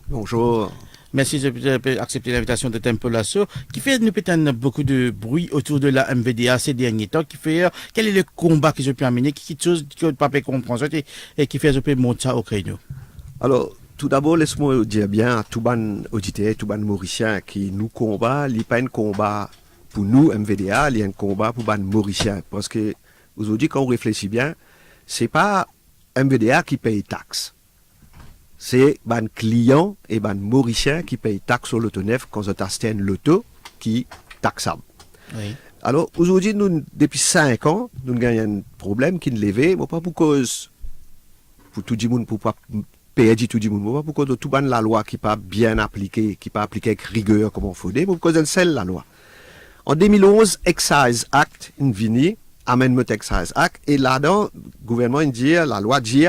Bonjour. Merci d'accepter l'invitation de Tempo Lasso, qui fait nous peut-être beaucoup de bruit autour de la MVDA ces derniers temps, qui fait quel est le combat que je peux amener, qui chose que pas comprendre et qui fait je peux monter ça au créneau. Alors, tout d'abord, laisse-moi dire bien à tout ban auditeur, tout ban mauricien qui nous combat, il n'y a pas un combat pour nous, MVDA, il y a un combat pour ban mauricien. Parce que, aujourd'hui, quand on réfléchit bien, c'est pas MVDA qui paye taxes. C'est ban client et ban mauricien qui paye taxes sur l'autonef quand on achète l'auto qui taxable. Oui. Alors, aujourd'hui, nous, depuis 5 ans, nous gagnons un problème qui ne levé, mais pas pour cause, pour tout le monde, pour pas payer tout le monde, mais pas pour cause de tout ban la loi qui n'est pas bien appliquée, qui n'est pas appliquée avec rigueur comme on faut, mais pour cause de celle la loi. En 2011, Excise Act, une vini, Amendment Excise Act, et là-dedans, le gouvernement dit, la loi dit,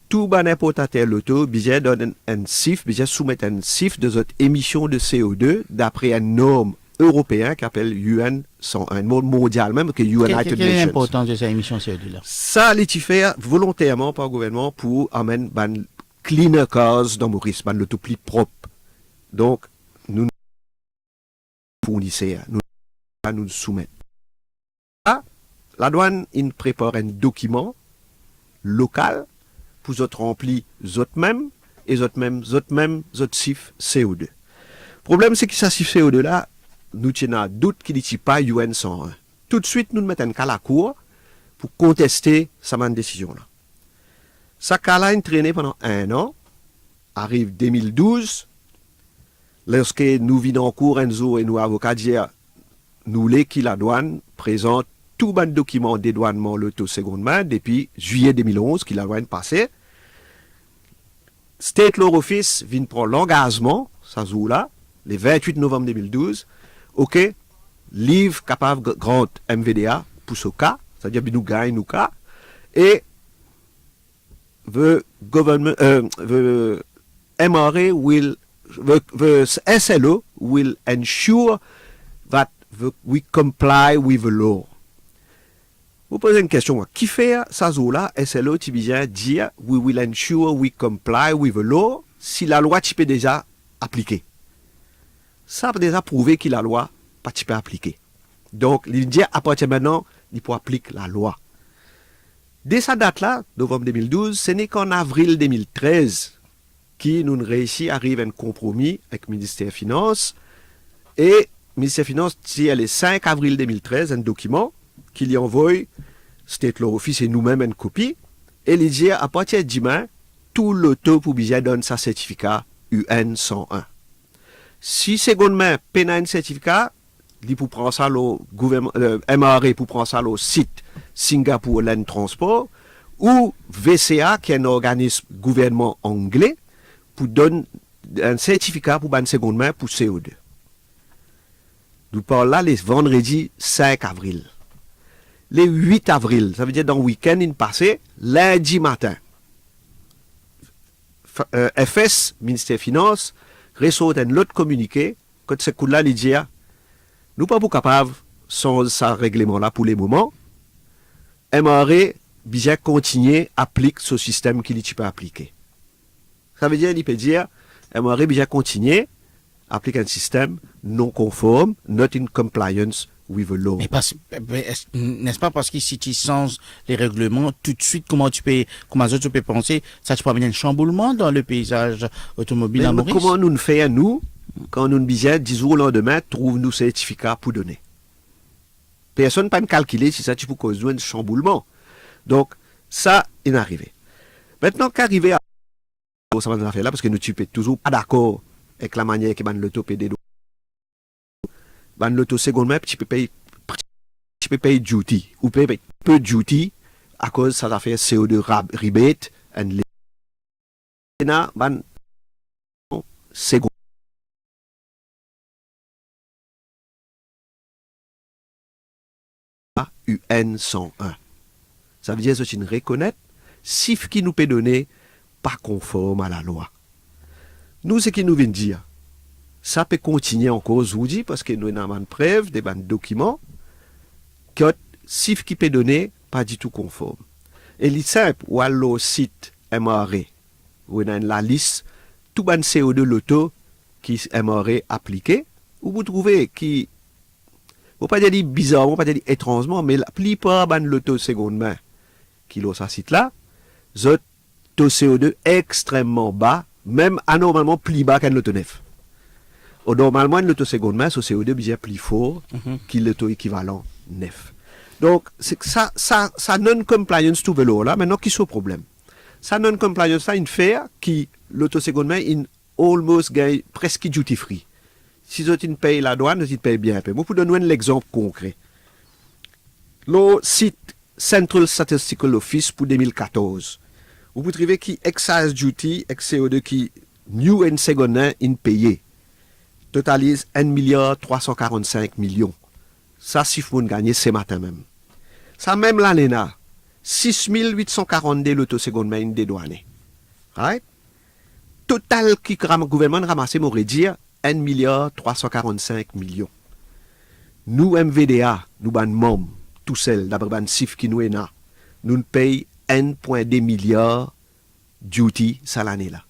tout ban importateur l'auto, besoin donner un CIF, besoin soumettre un CIF de votre émission de CO2 d'après une norme européenne qui s'appelle UN 101, un monde mondial même que United Nations. Quelle est l'importance de cette émission CO2-là? Ça, il est fait volontairement par le gouvernement pour amener ban cleaner cars dans Maurice, ban l'auto plus propre. Donc, nous fournissons, nous soumettons. Là, la douane, il prépare un document local pour vous remplir eux-mêmes et eux-mêmes, CIF CO2. Le problème, c'est que ça CIF CO2 là, nous tenons un doute qu'il n'est pas UN 101. Tout de suite, nous mettons un cas à la cour pour contester cette décision-là. Ça cas là, traîné pendant 1 an, arrive 2012, lorsque nous venons en cours, Enzo et nous avocats dire, nous voulons que la douane présente tout bon document dédouanement l'auto seconde main depuis juillet 2011, qu'il a douane passé. State Law Office vient prendre l'engagement, ça joue là, le 28 novembre 2012, ok, livre capable de grand MVDA pour ce cas, c'est-à-dire que nous gagnons nos cas, et the government, the MRA will, the SLO will ensure that we comply with the law. Vous posez une question, qui fait ça là, SLO, tu viens dire, we will ensure we comply with the law, si la loi tu peux déjà appliquer. Ça peut déjà prouver que la loi pas tu peux appliquer. Donc, il dit à partir de maintenant, il faut appliquer la loi. Dès cette date-là, novembre 2012, ce n'est qu'en avril 2013 qui nous réussit à arriver à un compromis avec le ministère des Finances. Et le ministère des Finances tire le 5 avril 2013 un document qu'il y envoie, State Law Office et nous-mêmes une copie, et il dit à partir de demain, tout l'auto pour bien donner sa certificat UN 101. Si seconde main peine un certificat, il pour prendre ça le gouvernement, MRA pour prendre ça le site Singapour Land Transport, ou VCA, qui est un organisme gouvernement anglais, pour donner un certificat pour une seconde main pour CO2. Nous parlons là les vendredi 5 avril. Le 8 avril, ça veut dire dans le week-end passé, lundi matin, FS, ministère des Finances, reçoit un autre communiqué, quand ce coup-là, il dit, nous ne sommes pas capables, sans ce règlement-là pour le moment, MRA, bien continuer à appliquer ce système qu'il peut appliquer. Ça veut dire, il peut dire, MRA, bien continuer à appliquer un système non conforme, not in compliance with the law. N'est-ce pas parce que si tu changes les règlements, tout de suite, comment tu peux penser, ça te peut amener un chamboulement dans le paysage automobile à Maurice? Comment nous faisons, nous, quand nous disons 10 jours au lendemain, trouve-nous certificat pour donner. Personne ne peut calculer si ça tu peux causer un chamboulement. Donc, ça est arrivé. Maintenant qu'arriver à ça va nous faire là, parce que nous ne sommes toujours pas d'accord avec la manière que l'auto peut dédouaner. L'auto seconde main, tu peux payer duty, ou payer peu duty, à cause ça va faire CO2 rebate, et seconde. UN 101. Ça veut dire que c'est une reconnaître, SIF qui nous peut donner, pas conforme à la loi. Nous, ce qui nous vient de dire, ça peut continuer encore aujourd'hui parce que nous avons une preuve, des documents, que SIF qui peut donner, pas du tout conforme. Et il est simple, ou alors le site MRA, où on a la liste tout ban CO2 l'auto qui aimerait appliquer, ou vous trouvez qui, vous pas dire bizarrement, pas dire étrangement, mais la plupart ban l'auto seconde main qui l'ont ça site là, zot taux CO2 extrêmement bas, même anormalement plus bas qu'un l'auto neuf. Normalement, l'auto seconde main, son CO2 bien plus fort que l'auto équivalent neuf. Donc, c'est que ça non-compliance tout vélo là, maintenant, qui est le problème? Ça non-compliance, ça, une fait qui, l'auto seconde main, in almost gagne presque duty free. Si vous payez la douane, vous payez bien. Moi, pour donner un exemple concret. Le site Central Statistical Office pour 2014, vous pouvez trouver qui excise duty, CO2 qui new and second main, in payé, totalise 1,345 milliard. Ça, si vous gagnez ce matin même. Ça, même l'année là, 6 842 l'auto seconde main dédouané. Right? Total qui le gouvernement ramassé, m'aurait dit 1,345 milliard. Nous, MVDA, nous, ban membres, tout seul, d'abord, ban SIF qui nous est là, nous payons 1,2 milliard duty ça l'année là.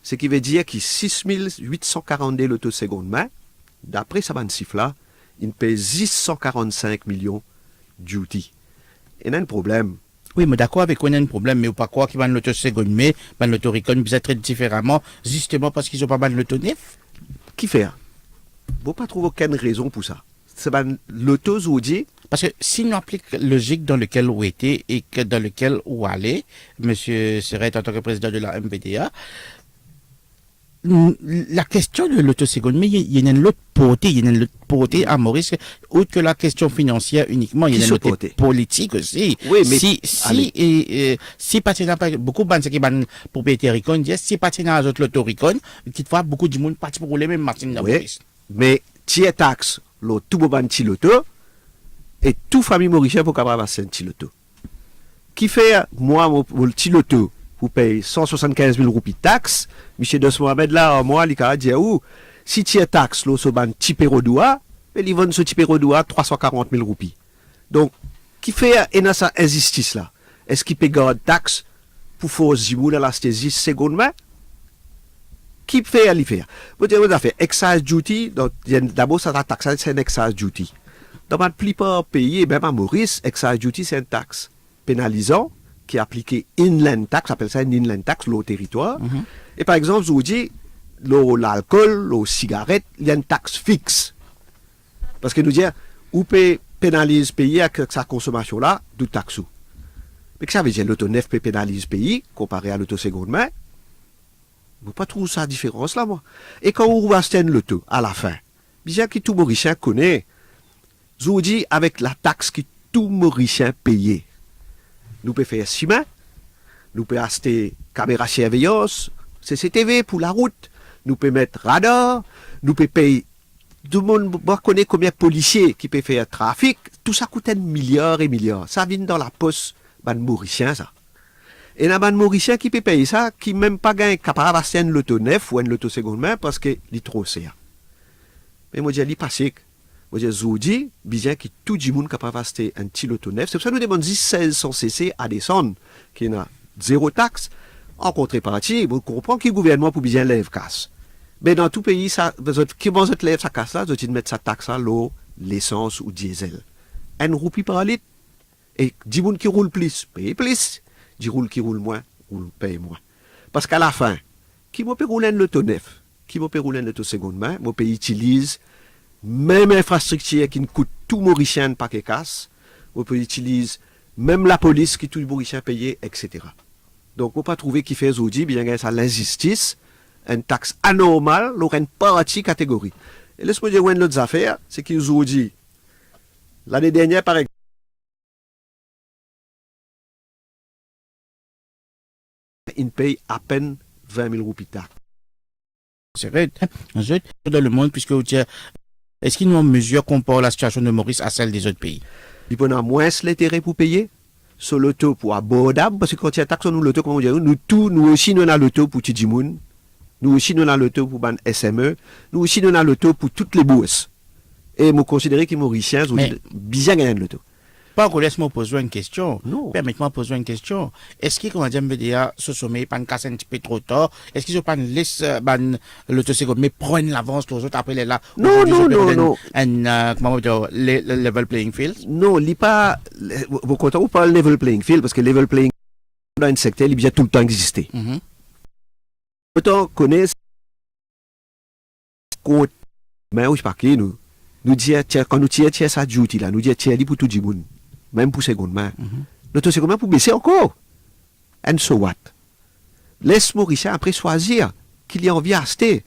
Ce qui veut dire que 6 842 l'auto seconde main, d'après ça ban SIF là, il paye 645 millions duty. Et il y a un problème. Oui, mais d'accord avec on a un problème, mais pas quoi qui va l'auto seconde main, l'auto recon vous traité différemment, justement parce qu'ils ont pas mal l'auto neuf. Qui fait? Vous pas trouver aucune raison pour ça. C'est l'auto dit. Parce que si nous appliquons la logique dans laquelle vous était et que dans laquelle vous allez, monsieur Serret en tant que président de la MVDA, la question de l'autoseconde, mais il y a une autre portée à Maurice, autre que la question financière uniquement, il y a une autre politique aussi. Oui, mais si partenaire, beaucoup de banques qui ban propriétaires Ricon disent, si partenaire à l'autoricon, qui fois beaucoup de monde parti pour les mêmes Martin Maurice. Mais tiers taxe, le tout bon petit loto, et tout famille mauricienne pour capable passer un petit loto. Qui fait, moi, mon petit loto, vous payez 175 000 roupies de taxes, M. Dos Mohamed là, moi, il a dit, si tu es taxe, là, ce ban Tiperodoua, mais ils vendent ce Tiperodoua 340 000 roupies. Donc, qui fait, et ça injustice là? Est-ce qu'il paye garde taxe pour faire zimou dans l'anesthésie seconde main? Qui fait à l'y faire? Vous avez fait excise duty, donc, d'abord, ça la taxe, c'est un excise duty. Dans la plupart pays, même à Maurice, excise duty, c'est une taxe pénalisant, qui est appliqué inland tax, on appelle ça une inland tax, le territoire. Et par exemple, je vous dis, l'alcool, le cigarette, il y a une taxe fixe. Parce que nous dire, où peut pénaliser pays avec sa consommation là, d'où taxe. Mais que ça veut dire, l'auto neuf peut pénaliser pays, comparé à l'auto seconde main. Vous ne pas trouver ça différence là, moi. Et quand on va acheter l'auto, à la fin, bien que tout Mauricien connaît, je vous dis, avec la taxe que tout Mauricien payait, nous pouvons faire ciment, nous pouvons acheter caméra surveillance, CCTV pour la route, nous pouvons mettre radar, nous pouvons payer. Tout le monde connaît combien de policiers qui peuvent faire trafic, tout ça coûte un milliard et milliard. Ça vient dans la poste ban mauricien, ça. Et la ban mauricien qui peut payer ça, qui même pas gagne capable d'acheter un loto neuf ou un loto seconde main parce qu'il est trop cher. Mais moi, je dis pas que je dis, bien que tout le monde est capable d'acheter un petit loto neuf. C'est pour ça que nous demandons 1600 cc à descendre, qui n'a zéro taxe. En contrepartie, vous comprenez que le gouvernement peut bien lève casse. Mais dans tout pays, ça, qui vous lève sa casse là, vous allez mettre sa taxe à l'eau, l'essence ou diesel. Un roupie par litre. Et 10 personnes qui roulent plus, payent plus. 10 roules qui roulent moins, payent moins. Parce qu'à la fin, qui peut rouler un loto neuf, qui peut rouler un loto seconde main, mon pays utilise même infrastructure qui ne coûte tout mauricien pas qu'elle casse, on peut utiliser même la police qui tout mauricien payé, etc. Donc, on ne peut pas trouver qui fait aujourd'hui, bien que ça l'injustice, une taxe anormale, l'aurait une partie catégorie. Et laisse-moi dire une autre affaire, c'est qu'ils ont dit, l'année dernière, par exemple, ils payent à peine 20 000 roupies de taxe. C'est vrai, dans le monde, puisque vous dites, est-ce qu'ils nous mesure compare la situation de Maurice à celle des autres pays? Il peut avoir moins l'intérêt pour payer, sur l'auto pour abordable, parce que quand il y a taxe, nous l'auto, comment dire, nous aussi, nous avons l'auto pour Tidimoun, nous aussi, nous avons l'auto pour ban SME, nous aussi, nous avons l'auto pour toutes les bourses. Et nous considérons que les Mauriciens ont bien gagné de l'auto. Pas qu'on laisse-moi poser une question. Non. Permettez-moi de poser une question. Est-ce que, comment dire, MVDA, ce sommet, pas une casse un petit peu trop tard? Est-ce qu'ils ont pas une laisse, l'autosécole, mais prennent l'avance, les autres après les là? Non, non, non, non. Comment dire, le level playing field? Non, il pas, vous comptez pas le level playing field, parce que level playing field, dans un secteur, il a tout le temps existé. Autant connaître, mais où je parle, nous dire, tiens, quand nous tirons, tiens, ça duty là, nous dire, tiens, pour tout le monde, même pour seconde main. Notre seconde main pour baisser encore. And so what? Laisse Mauricien après choisir qu'il y a envie d'acheter.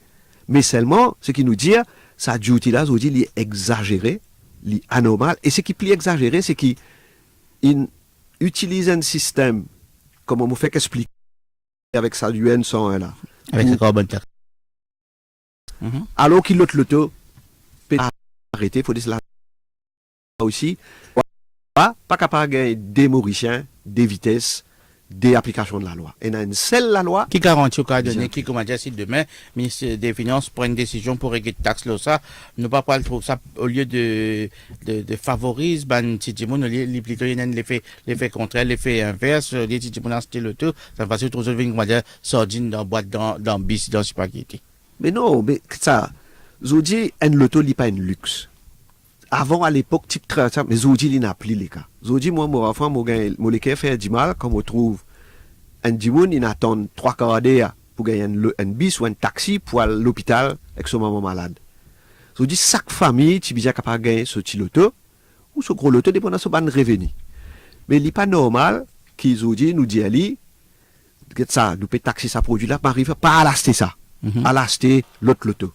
Mais seulement, ce qui nous dit, ça duty là, je dis, il est exagéré, il est anormal. Et ce qui est plus exagéré, c'est qu'il utilise un système, comme on me fait qu'expliquer avec ça, du N101 là. Avec le carbone tax. Alors qu'il l'autre l'auto, peut arrêter, il faut dire cela aussi. Pas capable de gagner des Mauriciens, des vitesses, des applications de la loi. Et dans une seule la loi. Qui garantit au cas donné, qui, comment dire, si demain, le ministre des Finances prend une décision pour régler de taxes là, ça, ne pas prendre ça, au lieu de favoriser, ben, Tidjimoun, plutôt, il y a l'effet contraire, l'effet inverse, les Tidjimoun, c'était le tout, ça va se trouver, comment dire, sardine dans boîte, dans bis, dans spaghetti. Mais non, mais ça, Zodi, un loto, il n'est pas un luxe. Avant, à l'époque, type 30, mais Zodi, il n'a plus les cas. Zodi, moi, mon enfant, mon gars, fait du mal, comme on trouve un dimoun, il attend 3 quarts d'heure pour gagner un bis ou un taxi pour aller à l'hôpital avec son maman malade. Zodi, chaque famille, tu es capable de gagner ce petit loto, ou ce gros loto, dépendant de son revenu. Mais il n'est pas normal qu'ils Zodi nous dit, Ali, ça, nous peut taxer ça produit là, mais arrive pas à l'acheter ça. À l'acheter l'autre loto.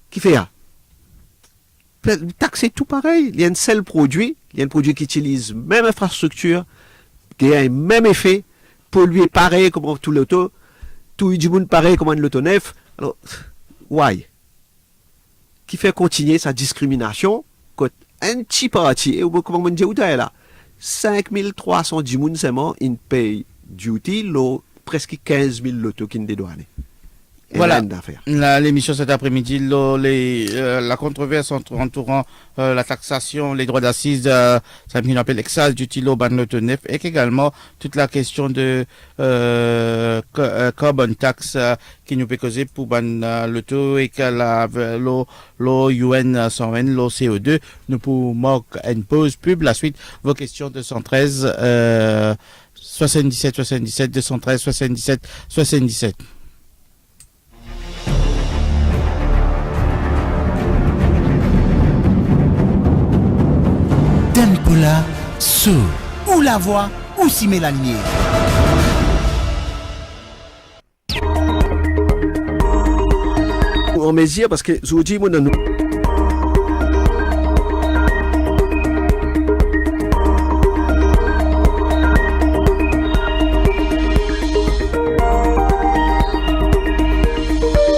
Qui fait ça? Taxer tout pareil. Il y a un seul produit, il y a un produit qui utilise même infrastructure, qui a un même effet, polluer pareil comme tout l'auto, tout du monde pareil comme un loto neuf. Alors, why? Qui fait continuer sa discrimination quand un petit parti, et comment on dit où t'es là? 5300 du monde seulement, ils payent duty, presque 15 000 lotos qui ne dédouanent. Voilà, l'émission cet après-midi, la controverse entourant la taxation, les droits d'assises, ça qu'on appelle l'excise du tilo ban l'auto neuf, et également toute la question de carbon tax qui nous peut causer pour ban l'auto et que l'eau UN 120, l'eau CO2, nous pour marquer une pause pub, la suite, vos questions 213 77 77 213 77 77. Tempola, sous, ou la voix, ou si Mélanie. En mesure, parce que je vous dis, moi, nous.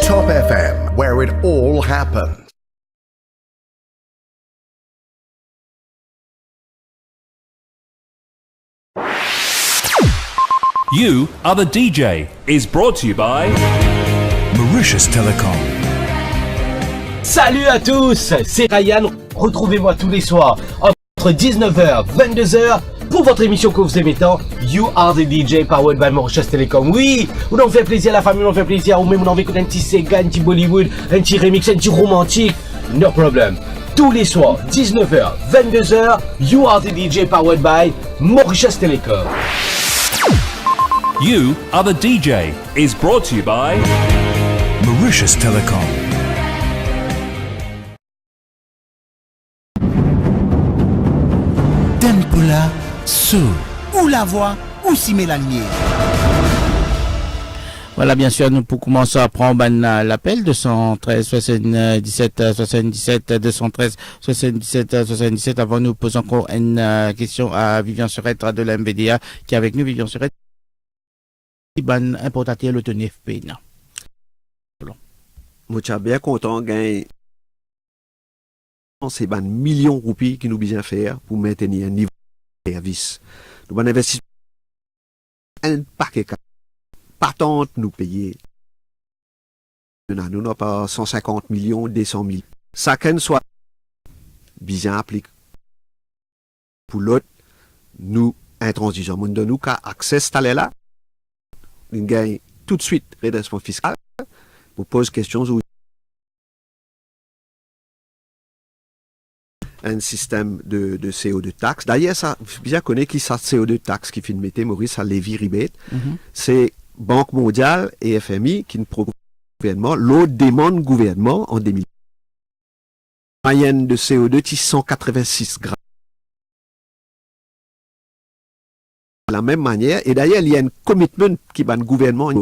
Top FM, where it all happens. You Are the DJ is brought to you by Mauritius Telecom. Salut à tous, c'est Ryan. Retrouvez-moi tous les soirs entre 19h et 22h pour votre émission que vous aimez tant, You Are the DJ powered by Mauritius Telecom. Oui, vous en fait plaisir à la famille, vous en fait plaisir, ou même vous en écouter un petit Sega, un petit Bollywood, un petit remix, un petit romantique. No problem. Tous les soirs, 19h, 22h, You Are the DJ powered by Mauritius Telecom. You Are the DJ is brought to you by Mauritius Telecom. Tempola, sous, ou la voix, ou si Mélanie. Voilà, bien sûr, nous pour commencer à prendre l'appel 213 77 77 213 77 77 avant nous poser encore une question à Vivian Surette de la MVDA qui est avec nous. Vivian Surette, ban importateur le TNFP. Moi, je suis bien content de gagner ces millions de roupies qui nous besoin faire pour maintenir un niveau de service. Nous allons investir un paquet de patentes nous payer. Nous n'avons pas 150 millions, 200 000. Chacun soit bien appliqué. pour l'autre, nous, intransigeants. Moun de nous, qu'à accès à là, nous gagne tout de suite redressement fiscal, vous pose question sur un système de CO2 taxe. D'ailleurs, ça, bien connaît qui ça CO2 taxe qui fait de mettre Maurice à Lévi Ribet. C'est Banque mondiale et FMI qui nous proposent gouvernement, l'autre demande gouvernement en 2000. Moyenne de CO2 qui 186 grammes. De la même manière, et d'ailleurs, il y a un commitment qui va le gouvernement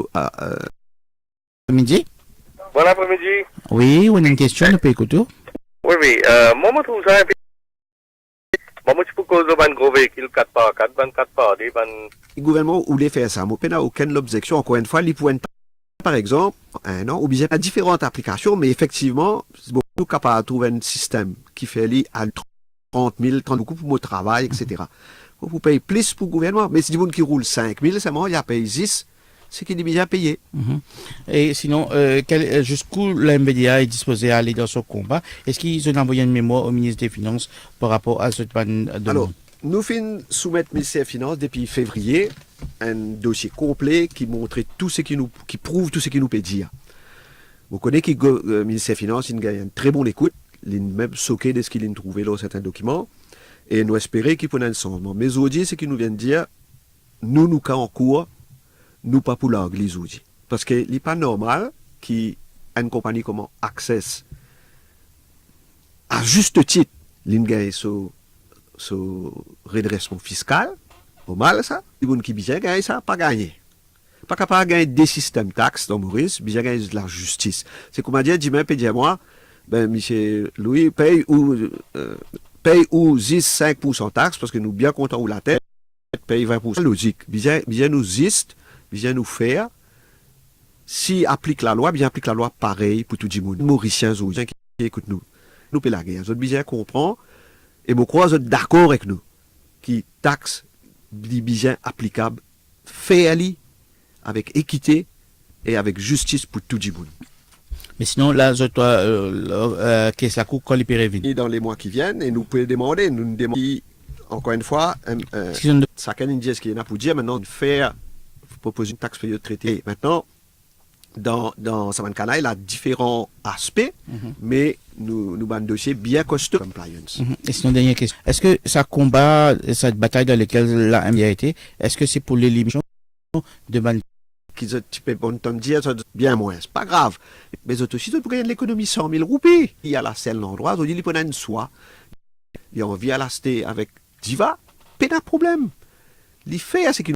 Midi? Bon après-midi. Oui, on a une question, on peut écouter. Oui, oui. Moi, je trouve ça un peu... Moi, je peux causer un gros véhicule 4x4, 4x4, le gouvernement voulait faire ça, mais il n'y a aucune objection. Encore une fois, il pourrait, par exemple, un an, ou bien à différentes applications, mais effectivement, c'est beaucoup capable de trouver un système qui fait lui à 30 000, 30 beaucoup pour mon travail, etc. Vous payez plus pour le gouvernement, mais si vous qui roule 5 000, c'est bon, il y a payé 10, c'est qu'il est déjà payé. Et sinon, jusqu'où la MVDA est disposée à aller dans ce combat? Est-ce qu'ils ont envoyé une mémoire au ministre des Finances par rapport à cette panne de... Alors, nous finissons soumettre au ministère des Finances depuis février un dossier complet qui montre tout ce qui prouve tout ce qui nous peut dire. Vous connaissez que le ministère des Finances, il gagne une très bonne écoute, il même soqué de ce qu'il a trouvé dans certains documents, et nous espérons qu'il peut un changement. Mais aujourd'hui, c'est qu'il nous vient de dire, nous cas en cours, nous pas pour l'église aujourd'hui. Parce qu'il n'est pas normal qu'une compagnie comme Access, à juste titre, gagne ce redressement fiscal, au mal ça, les gens qui bien gagnent ça, pas gagné. Pas capable de gagner des systèmes taxes dans Maurice, bien gagner de la justice. C'est comme dire, dis-moi, dis moi, ben, monsieur Louis, paye ou 5% taxes, parce que nous bien contents ou la tête, paye 20%. Logique. Bien nous ziste, bien nous faire. Si applique la loi, bien applique la loi pareil pour tout le monde. Mauriciens, qui écoutent nous. Nous payons la guerre. Vous bien comprend. Et je crois que vous êtes d'accord avec nous. Qui taxe, bien applicable, fairly, avec équité et avec justice pour tout le monde. Mais sinon, là, qu'est-ce que la Cour quand il peut revenir? Et dans les mois qui viennent, et nous pouvons demander, encore une fois, ça can dire ce qu'il y en a pour dire, maintenant, de faire, proposer une taxe payée de traité. Maintenant, dans Savankana, il a différents aspects, mais nous avons un dossier bien costaud, compliance. Et sinon, dernière question. Est-ce que ça combat cette bataille dans laquelle la MIA a été, est-ce que c'est pour l'élimination de tu peux dire bien moins, c'est pas grave. Mais aussi, pour gagner de l'économie 100 000 roupies. Il y a la seule endroit où il y a une soie. Il y a envie à l'acheter avec Diva, pas de problème. Il fait à ce qu'il